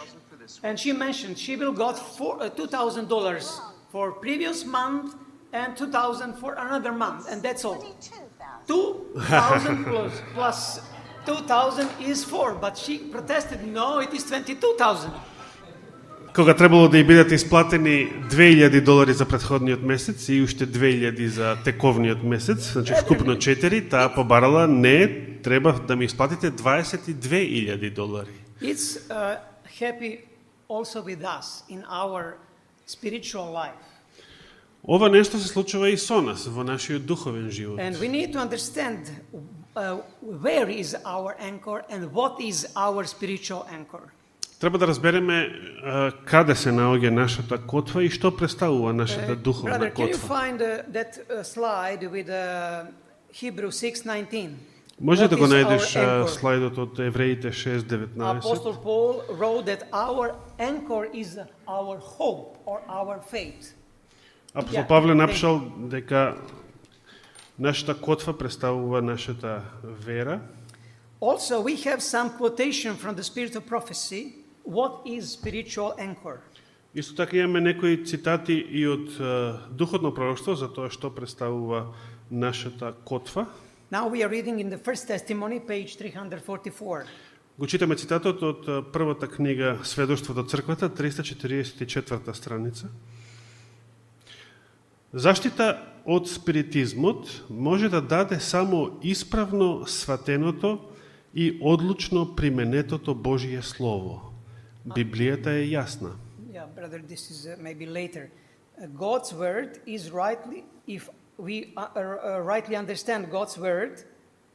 [SPEAKER 1] And she mentioned she will got $2,000 for previous month and 2,000 for another month, and that's all.
[SPEAKER 3] 22,000.
[SPEAKER 1] 2,000 plus 2,000 is 4, but she protested, no, it is 22,000.
[SPEAKER 2] Кога требало да ја бидат исплатени $2,000 за претходниот месец и уште 2,000 за тековниот месец, значи вкупно 4, таа побарала, не, треба да ми исплатите $22,000.
[SPEAKER 1] It's happy also with us in our spiritual life.
[SPEAKER 2] Ова нешто се случува и со нас во нашиот духовен живот.
[SPEAKER 1] And we need to understand where is our anchor and what is our spiritual anchor.
[SPEAKER 2] Треба да разбереме каде се наоѓа нашата котва и што представува нашата духовна
[SPEAKER 1] Brother, can you
[SPEAKER 2] котва.
[SPEAKER 1] find that slide with Hebrew 6:19?
[SPEAKER 2] Може да
[SPEAKER 1] What
[SPEAKER 2] го
[SPEAKER 1] is
[SPEAKER 2] најдеш
[SPEAKER 1] our anchor?
[SPEAKER 2] слайдот од Евреите 6:19.
[SPEAKER 1] Apostle Paul wrote that our anchor is our hope or our faith.
[SPEAKER 2] Апостол
[SPEAKER 1] Yeah,
[SPEAKER 2] Павле
[SPEAKER 1] thank
[SPEAKER 2] напишал дека нашата котва представува нашата вера.
[SPEAKER 1] Also, we have some quotation from the Spirit of Prophecy. What is spiritual anchor?
[SPEAKER 2] Исто така имаме некои цитати и од духотно пророштво за тоа што представува нашата котва.
[SPEAKER 1] Now we are reading in the First Testimony, page 344.
[SPEAKER 2] Го читаме цитатот од првата книга Сведоштво до црквата, 344 страница. Заштита од спиритизмот може да даде само исправно сватеното и одлучно применетото Божие Слово. Библијата е јасна.
[SPEAKER 1] Yeah, brother, this is maybe later. God's word is rightly, if we rightly understand God's word,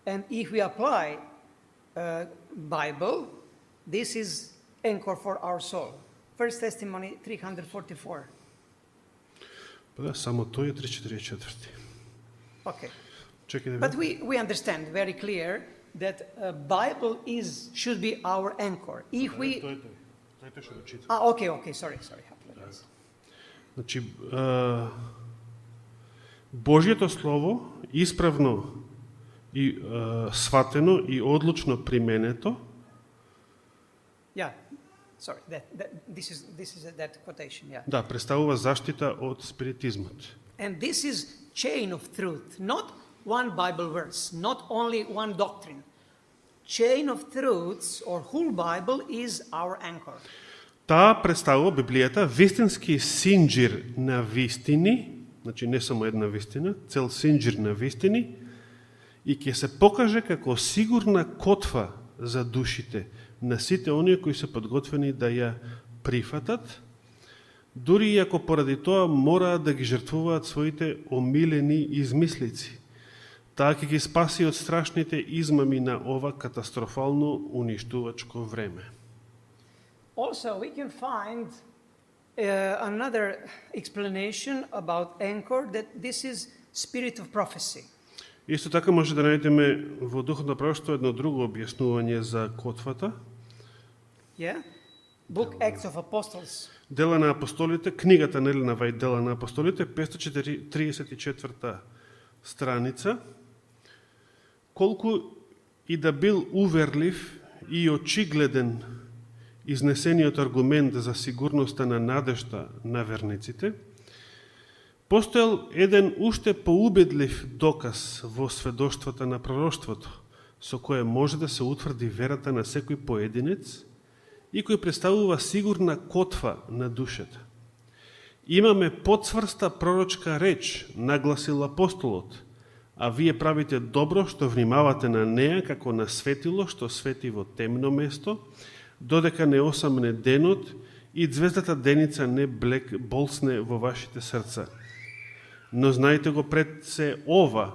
[SPEAKER 1] and if we apply Bible, this is anchor for our soul. First Testimony 344.
[SPEAKER 2] Па да, само тој е 344.
[SPEAKER 1] Okay.
[SPEAKER 2] Чекај да
[SPEAKER 1] But
[SPEAKER 2] видам.
[SPEAKER 1] we understand very clear that Bible should be our anchor. If we
[SPEAKER 2] Тој што го читам.
[SPEAKER 1] okay, sorry.
[SPEAKER 2] Значи, Божјето Слово, исправно и сватено и одлучно применето,
[SPEAKER 1] Yeah, sorry. This is that quotation. Yeah.
[SPEAKER 2] да, представува заштита од спиритизмот.
[SPEAKER 1] And this is chain of truth, not one Bible verse, not only one doctrine. Chain of truths or whole Bible is our anchor.
[SPEAKER 2] Таа представува Библијата вистински синџир на вистини, значи не само една вистина, цел синџир на вистини, и ќе се покаже како сигурна котва за душите на сите оние кои се подготвени да ја прифатат, дури и ако поради тоа мораат да ги жртвуваат своите омилени измислици. Таа ќе ги спаси од страшните измами на ова катастрофално уништувачко време.
[SPEAKER 1] Also, we can find another explanation about anchor, that this is spirit of prophecy.
[SPEAKER 2] Исто така може да најдеме во духот на пророштво едно друго објаснување за котвата.
[SPEAKER 1] Yeah? Book Acts of Apostles.
[SPEAKER 2] Дела на апостолите, книгата на Елена Вајд, Дела на апостолите, 534 страница. Колку и да бил уверлив и очигледен изнесениот аргумент за сигурноста на надежта на верниците, постоел еден уште поубедлив доказ во сведоштвата на пророштвото, со кое може да се утврди верата на секој поединец и кој представува сигурна котва на душата. Имаме подсврста пророчка реч, нагласил апостолот, а вие правите добро што внимавате на неа како на светило што свети во темно место, додека не осамне денот и звездата деница не болсне во вашите срца. Но знаете го пред се ова,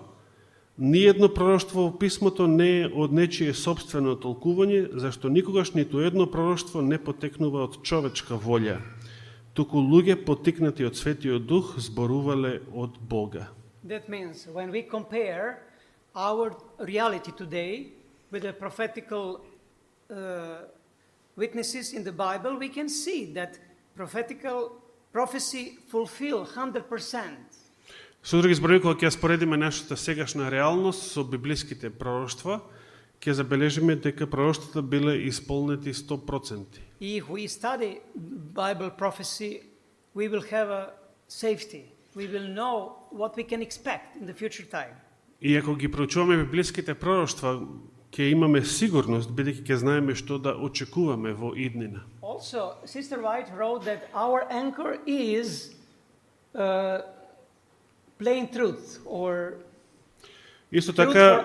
[SPEAKER 2] ниедно пророштво во писмото не е од нечие собствено толкување, зашто никогаш ниту едно пророштво не потекнува од човечка волја, туку луѓе потикнати од Светиот Дух зборувале од Бога.
[SPEAKER 1] That means when we compare our reality today with the prophetical witnesses in the Bible, we can see that prophecy fulfill 100%.
[SPEAKER 2] Со други зборови, кога ќе споредиме нашата сегашна реалност со библиските пророштва, ќе забележиме дека пророштвата биле исполнети 100%.
[SPEAKER 1] If we study Bible prophecy, we will have a safety. We will know what we can expect in the future time.
[SPEAKER 2] И ако ги проучуваме библиските пророштва, ќе имаме сигурност, бидејќи ќе знаеме што да очекуваме во иднина.
[SPEAKER 1] Also, Sister White wrote that our anchor is plain truth or
[SPEAKER 2] Исто
[SPEAKER 1] truth for
[SPEAKER 2] така,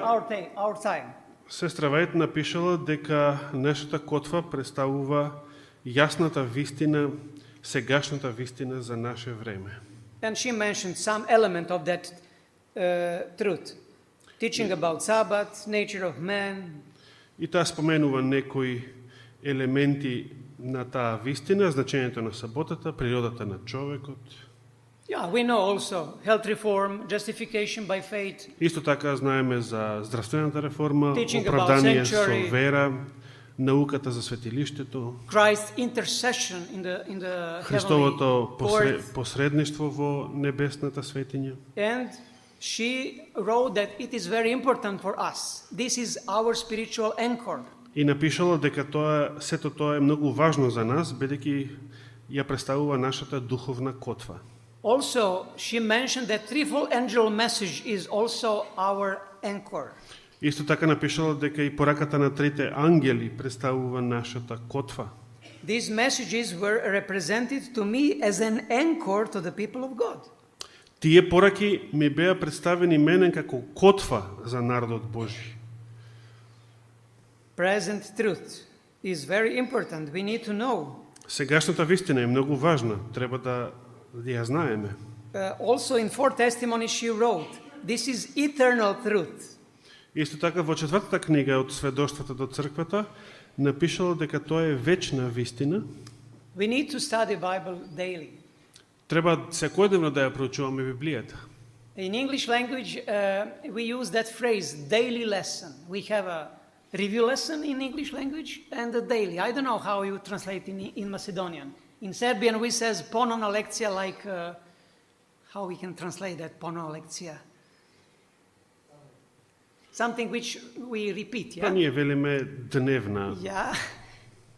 [SPEAKER 1] our time.
[SPEAKER 2] сестра Вајт напишала дека нашата котва представува јасната вистина, сегашната вистина за наше време.
[SPEAKER 1] And she mentioned some element of that truth. Teaching about Sabbath, nature of man.
[SPEAKER 2] И таа споменува некои елементи на таа вистина, значењето на саботата, природата на човекот.
[SPEAKER 1] Yeah, we know also health reform, justification by faith.
[SPEAKER 2] Исто така знаеме за здравствената реформа,
[SPEAKER 1] Teaching about
[SPEAKER 2] оправдание
[SPEAKER 1] sanctuary.
[SPEAKER 2] со вера, науката за светилиштето,
[SPEAKER 1] Christ's intercession in the
[SPEAKER 2] Христовото
[SPEAKER 1] heavenly court.
[SPEAKER 2] посредништво во небесната светиња.
[SPEAKER 1] And she wrote that it is very important for us. This is our spiritual anchor.
[SPEAKER 2] И напишала дека сето тоа е многу важно за нас, бидејќи ја представува нашата духовна котва.
[SPEAKER 1] Also, she mentioned that threefold angel message is also our anchor.
[SPEAKER 2] Исто така напишала дека и пораката на трите ангели представува нашата котва.
[SPEAKER 1] These messages were represented to me as an anchor to the people of God.
[SPEAKER 2] Тие пораки ми беа представени мене како котва за народот Божи.
[SPEAKER 1] Present truth is very important. We need to know.
[SPEAKER 2] Сегашната вистина е многу важна, треба да ја знаеме.
[SPEAKER 1] Also in 4 Testimonies she wrote, this is eternal truth.
[SPEAKER 2] Исто така во четвртата книга од сведоштвата до црквата напишала дека тоа е вечна вистина.
[SPEAKER 1] We need to study Bible daily.
[SPEAKER 2] Треба секојдневно да ја проучуваме Библијата.
[SPEAKER 1] In English language, we use that phrase, daily lesson. We have a review lesson in English language and a daily. I don't know how you translate in Macedonian. In Serbian, we says ponovna lekcija, like how we can translate that ponovna lekcija. Something which we repeat,
[SPEAKER 2] Па
[SPEAKER 1] yeah?
[SPEAKER 2] ние велиме дневна
[SPEAKER 1] Yeah.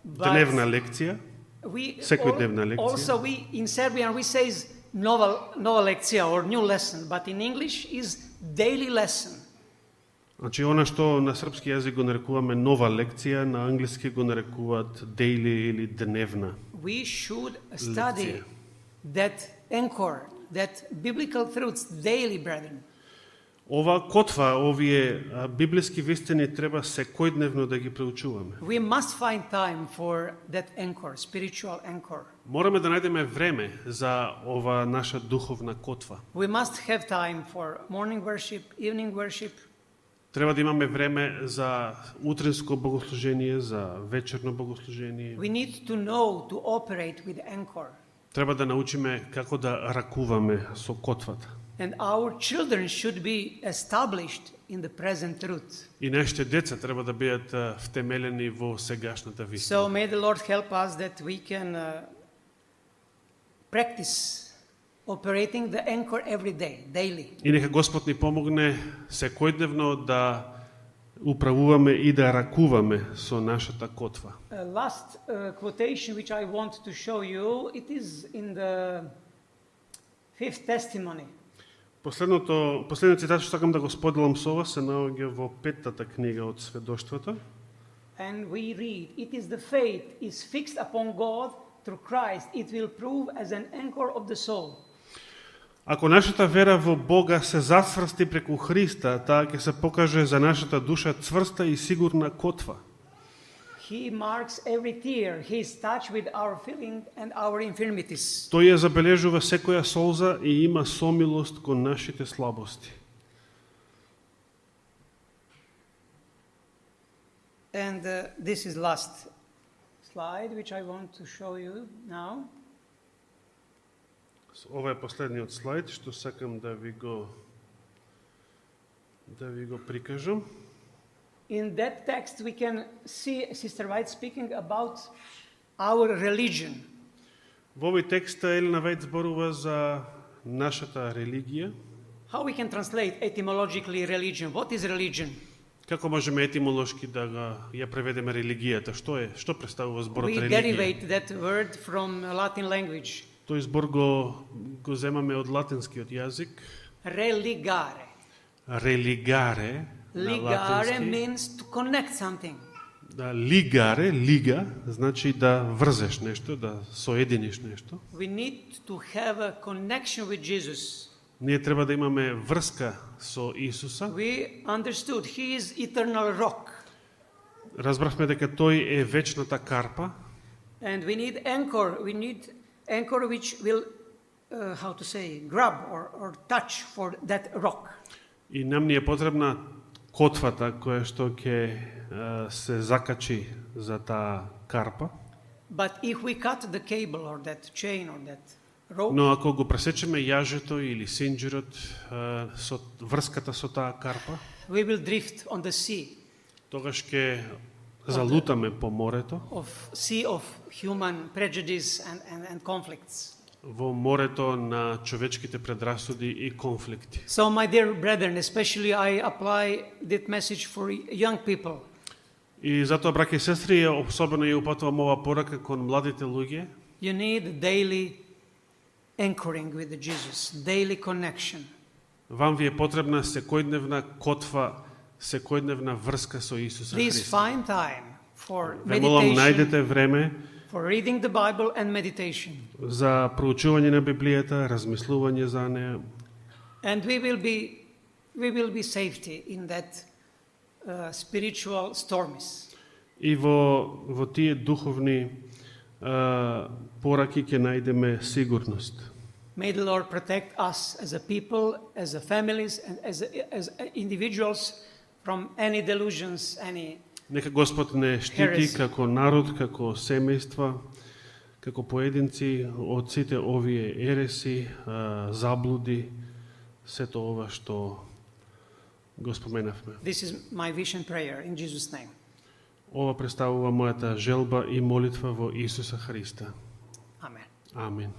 [SPEAKER 2] дневна лекција.
[SPEAKER 1] We
[SPEAKER 2] Секојдневна лекција.
[SPEAKER 1] also we in Serbian we says nova lekcija or new lesson, but in English is daily lesson.
[SPEAKER 2] Значи, она што на српски јазик го нарекуваме нова лекција, на англиски го нарекуваат daily или дневна.
[SPEAKER 1] We should study
[SPEAKER 2] Lekcija.
[SPEAKER 1] that anchor, that biblical truths daily, brethren.
[SPEAKER 2] Ова котва, овие библиски вистини треба секојдневно да ги проучуваме.
[SPEAKER 1] We must find time for that anchor, spiritual anchor.
[SPEAKER 2] Мораме да најдеме време за ова наша духовна котва.
[SPEAKER 1] We must have time for morning worship, evening worship.
[SPEAKER 2] Треба да имаме време за утринско богослужение, за вечерно богослужение.
[SPEAKER 1] We need to know to operate with anchor.
[SPEAKER 2] Треба да научиме како да ракуваме со котвата.
[SPEAKER 1] And our children should be established in the present truth.
[SPEAKER 2] И нашите деца треба да бидат втемелени во сегашната вистина.
[SPEAKER 1] So may the Lord help us that we can practice operating the anchor every day, daily.
[SPEAKER 2] И нека Господ ни помогне секојдневно да управуваме и да ракуваме со нашата котва.
[SPEAKER 1] Last quotation which I want to show you, it is in the 5th testimony.
[SPEAKER 2] Последниот цитат што сакам да го споделам со вас се наоѓа во 5-тата книга од сведоштвата.
[SPEAKER 1] And we read, it is the faith is fixed upon God through Christ. It will prove as an anchor of the soul.
[SPEAKER 2] Ако нашата вера во Бога се засврсти преку Христа, таа ќе се покаже за нашата душа цврста и сигурна котва.
[SPEAKER 1] He marks every tear. He is touched with our feeling and our infirmities.
[SPEAKER 2] Тој ја забележува секоја солза и има сомилост кон нашите слабости.
[SPEAKER 1] And this is last slide which I want to show you now.
[SPEAKER 2] Ова е последниот слайд што сакам да ви го прикажам.
[SPEAKER 1] In that text we can see Sister White speaking about our religion.
[SPEAKER 2] Во овој текст Елена Вајд зборува за нашата религија.
[SPEAKER 1] How we can translate etymologically religion? What is religion?
[SPEAKER 2] Како можеме етимолошки да ја преведеме религијата? Што представува зборот
[SPEAKER 1] We
[SPEAKER 2] религија?
[SPEAKER 1] derivate that word from Latin language.
[SPEAKER 2] Тој збор го земаме од латинскиот јазик.
[SPEAKER 1] Religare.
[SPEAKER 2] Религаре на
[SPEAKER 1] Ligare
[SPEAKER 2] латински.
[SPEAKER 1] means to connect something.
[SPEAKER 2] Да, лигаре, лига, значи да врзеш нешто, да соединиш нешто.
[SPEAKER 1] We need to have a connection with Jesus.
[SPEAKER 2] Ние треба да имаме врска со Исуса.
[SPEAKER 1] We understood He is eternal rock.
[SPEAKER 2] Разбравме дека тој е вечната карпа.
[SPEAKER 1] And we need anchor. We need anchor which will, grab or touch for that rock.
[SPEAKER 2] И нам ни е потребна котвата која што ќе се закачи за таа карпа.
[SPEAKER 1] But if we cut the cable or that chain or that rope,
[SPEAKER 2] Но ако го пресечеме јажето или синџирот со врската со таа карпа,
[SPEAKER 1] we will drift on the sea
[SPEAKER 2] тогаш ќе залутаме по морето,
[SPEAKER 1] of human prejudice and conflicts.
[SPEAKER 2] во морето на човечките предрасуди и конфликти.
[SPEAKER 1] So, my dear brethren, especially I apply that message for young people.
[SPEAKER 2] И затоа, браќа и сестри, особено ја упатувам ова порака кон младите луѓе.
[SPEAKER 1] You need daily anchoring with Jesus, daily connection.
[SPEAKER 2] Вам ви е потребна секојдневна котва, секојдневна врска со Исуса
[SPEAKER 1] Please
[SPEAKER 2] Христа.
[SPEAKER 1] find time for
[SPEAKER 2] Ве молам,
[SPEAKER 1] meditation,
[SPEAKER 2] најдете време
[SPEAKER 1] for reading the Bible and meditation.
[SPEAKER 2] за проучување на Библијата, размислување за неа.
[SPEAKER 1] And we will be safety in that spiritual storms.
[SPEAKER 2] И во тие духовни пораки ќе најдеме сигурност.
[SPEAKER 1] May the Lord protect us as a people, as a families, and as individuals from any delusions, any.
[SPEAKER 2] Нека Господ не штити
[SPEAKER 1] Heresy.
[SPEAKER 2] како народ, како семејства, како поединци од сите овие ереси, заблуди, сето ова што го споменавме.
[SPEAKER 1] This is my vision prayer in Jesus' name.
[SPEAKER 2] Ова представува мојата желба и молитва во Исуса Христа.
[SPEAKER 1] Amen.
[SPEAKER 2] Амин.